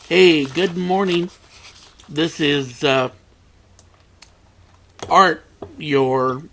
Hey, good morning. This is Art, your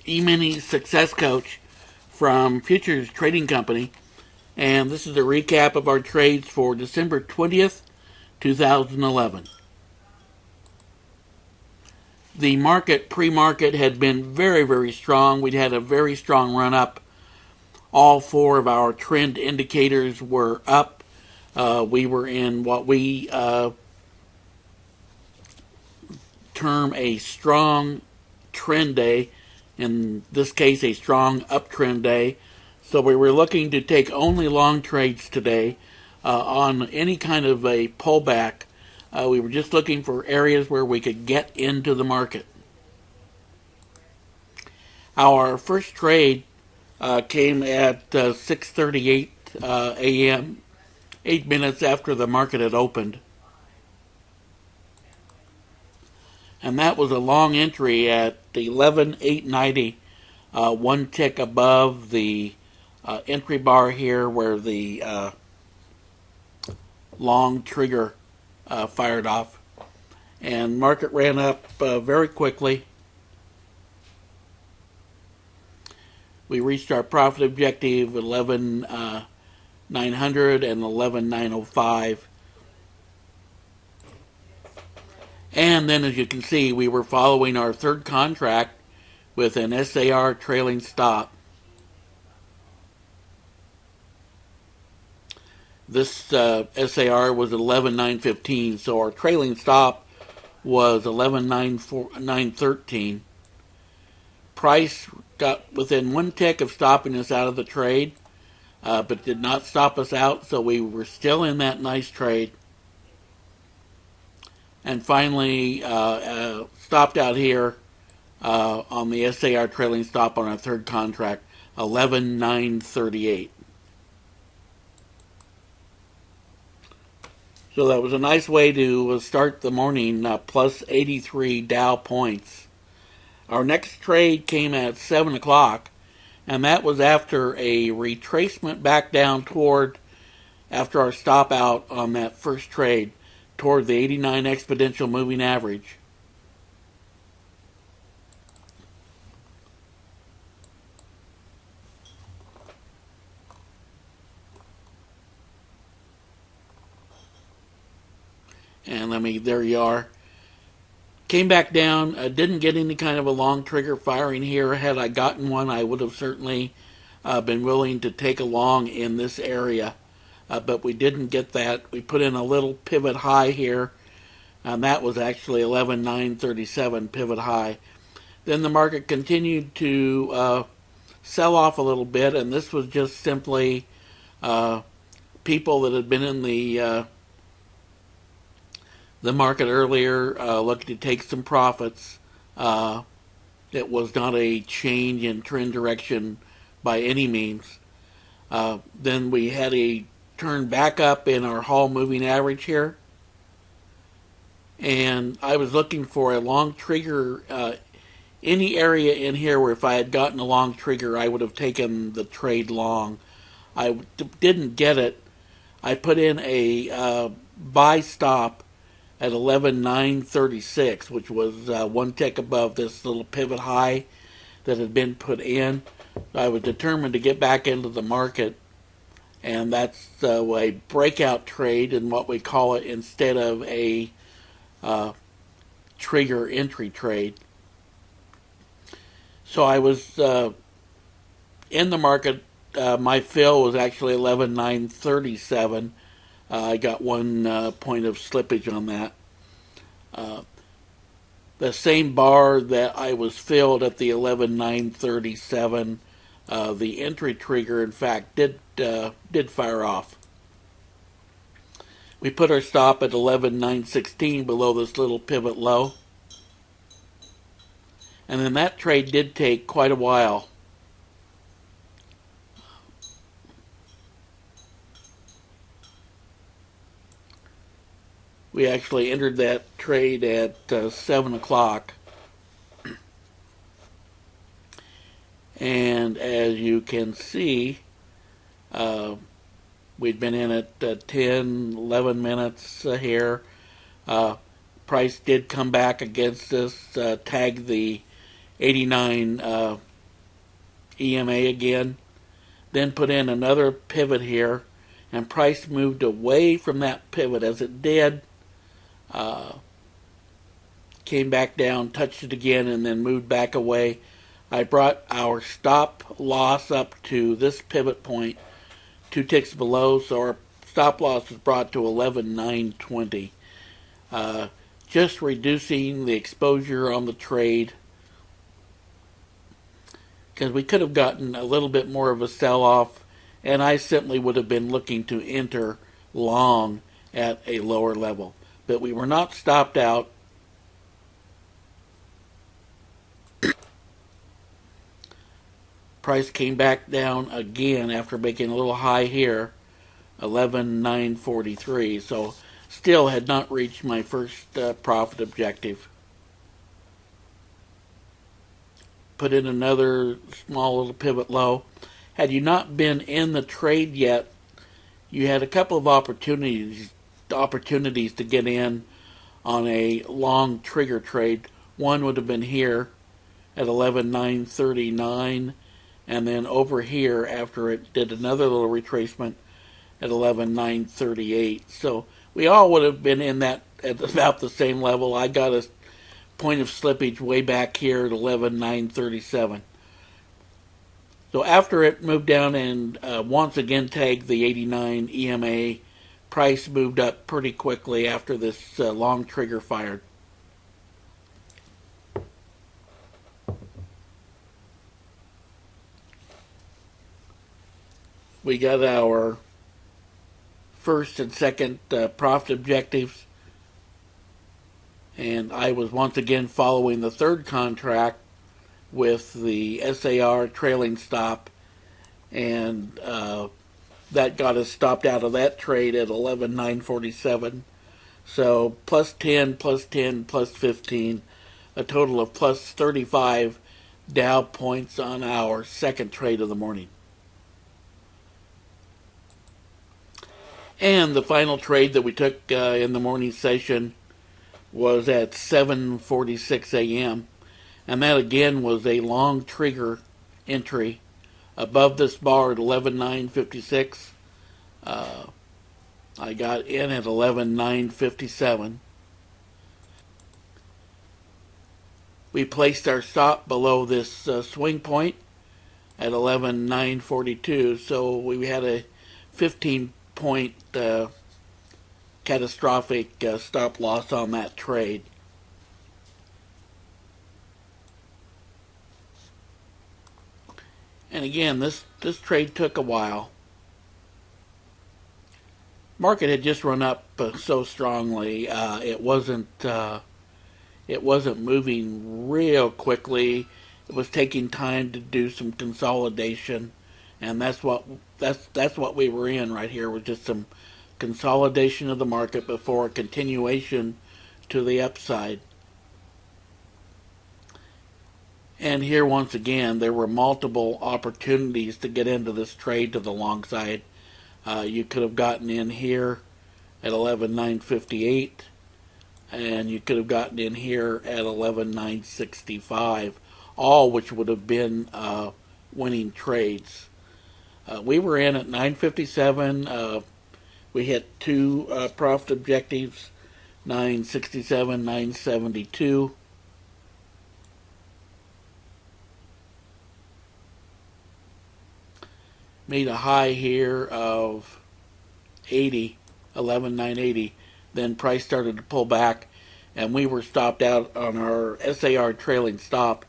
emini success coach from Futures Trading Company, and this is a recap of our trades for December 20th, 2011. The market, pre-market, had been very, very strong. We'd had a very strong run up. All four of our trend indicators were up. We were in what we term a strong trend day, in this case a strong uptrend day. So we were looking to take only long trades today on any kind of a pullback. We were just looking for areas where we could get into the market. Our first trade came at 6:38 a.m., 8 minutes after the market had opened. And that was a long entry at 11,890, one tick above the entry bar here where the long trigger fired off. And market ran up very quickly. We reached our profit objective 11,900 and 11,905. And then, as you can see, we were following our third contract with an SAR trailing stop. This SAR was 11,915, so our trailing stop was 11,913. Price got within one tick of stopping us out of the trade, but did not stop us out, so we were still in that nice trade. And finally stopped out here on the SAR trailing stop on our third contract, 11,938. So that was a nice way to start the morning, plus 83 Dow points. Our next trade came at 7 o'clock, and that was after a retracement back down toward, after our stop out on that first trade, toward the 89 exponential moving average. And there you are. Came back down, didn't get any kind of a long trigger firing here. Had I gotten one, I would have certainly been willing to take a long in this area. But we didn't get that. We put in a little pivot high here, and that was actually 11,937 pivot high. Then the market continued to sell off a little bit, and this was just simply people that had been in the market earlier looking to take some profits. It was not a change in trend direction by any means. Then we had a turn back up in our Hall moving average here. And I was looking for a long trigger, any area in here where if I had gotten a long trigger, I would have taken the trade long. I didn't get it. I put in a buy stop at 11,936, which was one tick above this little pivot high that had been put in. I was determined to get back into the market, and that's a breakout trade in what we call it instead of a trigger entry trade. So I was in the market. My fill was actually 11,937. I got one point of slippage on that. The same bar that I was filled at the 11,937, the entry trigger, in fact, did fire off. We put our stop at 11,916 below this little pivot low. And then that trade did take quite a while. We actually entered that trade at 7 o'clock. And as you can see, We'd been in at 10, 11 minutes here. Price did come back against us, tagged the 89 EMA again, then put in another pivot here, and price moved away from that pivot. As it did, came back down, touched it again, and then moved back away. I brought our stop loss up to this pivot point, 2 ticks below, so our stop loss was brought to 11,920. Just reducing the exposure on the trade, because we could have gotten a little bit more of a sell-off, and I simply would have been looking to enter long at a lower level. But we were not stopped out. Price came back down again after making a little high here, 11,943. So still had not reached my first profit objective. Put in another small little pivot low. Had you not been in the trade yet, you had a couple of opportunities to get in on a long trigger trade. One would have been here at 11,939, and then over here after it did another little retracement at 11,938. So we all would have been in that at about the same level. I got a point of slippage way back here at 11,937. So after it moved down and once again tagged the 89 EMA, price moved up pretty quickly after this long trigger fired. We got our first and second profit objectives, and I was once again following the third contract with the SAR trailing stop, and that got us stopped out of that trade at 11,947. So plus 10, plus 10, plus 15, a total of plus 35 Dow points on our second trade of the morning. And the final trade that we took in the morning session was at 7:46 a.m. And that again was a long trigger entry above this bar at 11,956. I got in at 11,957. We placed our stop below this swing point at 11,942, so we had a 15-point catastrophic stop loss on that trade. And again, this trade took a while. Market had just run up so strongly. It wasn't moving real quickly. It was taking time to do some consolidation, and that's what we were in right here, was just some consolidation of the market before a continuation to the upside. And here once again, there were multiple opportunities to get into this trade to the long side. You could have gotten in here at 11,958, and you could have gotten in here at 11,965, all which would have been winning trades. We were in at 957. We hit 2 profit objectives, 967, 972. Made a high here of 80, 11,980. Then price started to pull back, and we were stopped out on our SAR trailing stop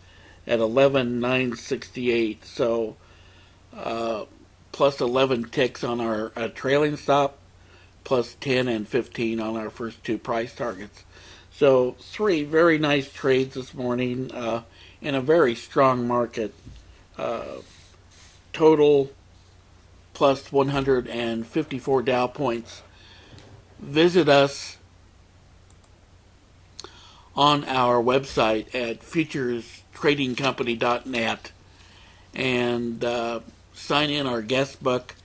at 11,968. So plus 11 ticks on our trailing stop, plus 10 and 15 on our first 2 price targets. So 3 very nice trades this morning in a very strong market. Total plus 154 Dow points. Visit us on our website at futurestradingcompany.net and sign in our guest book.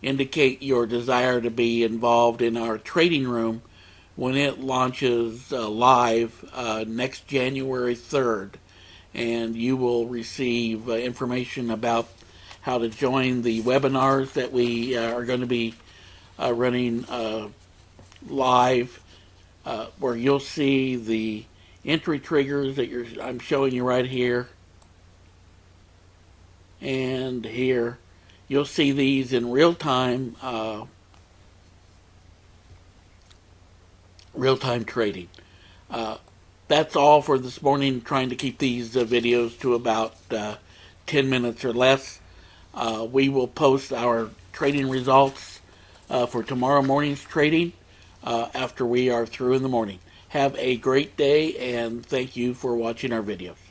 indicate your desire to be involved in our trading room when it launches live next January 3rd. And you will receive information about how to join the webinars that we are going to be running live, where you'll see the entry triggers that I'm showing you right here and here. You'll see these in real time trading. That's all for this morning, trying to keep these videos to about 10 minutes or less. We will post our trading results for tomorrow morning's trading after we are through in the morning. Have a great day, and thank you for watching our videos.